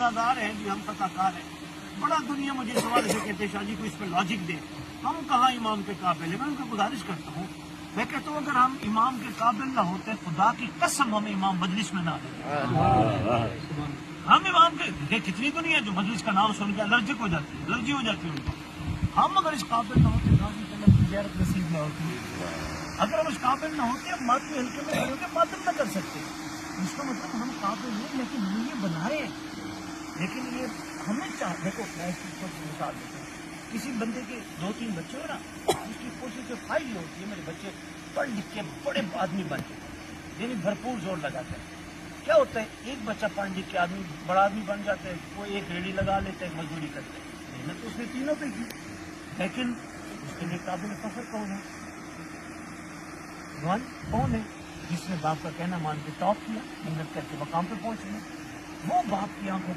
گناہگار ہیں جی، ہم خطا کار ہیں. بڑا دنیا مجھے سوال سے کہتے شاہ جی کو اس پہ لاجک دے، ہم کہاں امام کے قابل ہیں. میں ان کو گزارش کرتا ہوں، میں کہتا ہوں اگر ہم امام کے قابل نہ ہوتے، خدا کی قسم ہم امام مجلس میں نہ آتے. ہم امام کے کتنی دنیا جو مجلس کا نام سن کے الرجک ہو جاتی ہے، الرجی ہو جاتی ہے ان کو. ہم اگر اس قابل نہ ہوتے زیارت نصیب نہ ہوتی. اگر ہم اس قابل نہ ہوتے ہم ماتمی ہلکے میں کھڑے ہو کے ماتم نہ کر سکتے. اس کا مطلب ہم قابل ہیں لیکن ہم یہ بنا رہے ہیں. لیکن یہ ہمیں دیکھو میں اس کی مثال دیتا ہوں. کسی بندے کے 2-3 بچے ہو نا، اس کی کوشش جو خواہش ہوتی ہے میرے بچے پڑھ لکھ کے بڑے آدمی بن کے، یعنی بھرپور زور لگاتا ہے. کیا ہوتا ہے ایک بچہ پڑھ لکھ کے آدمی بڑا آدمی بن جاتا ہے، وہ ایک ریڑھی لگا لیتا ہے، مزدوری کرتا ہے. محنت تو اس نے تینوں پہ کی، لیکن اس کے لیے قابل فخر کون ہے؟ کون ہے جس نے باپ کا کہنا مان کے ٹاپ کیا، محنت کر کے مقام پہ پہنچ گیا؟ وہ باپ کی آنکھوں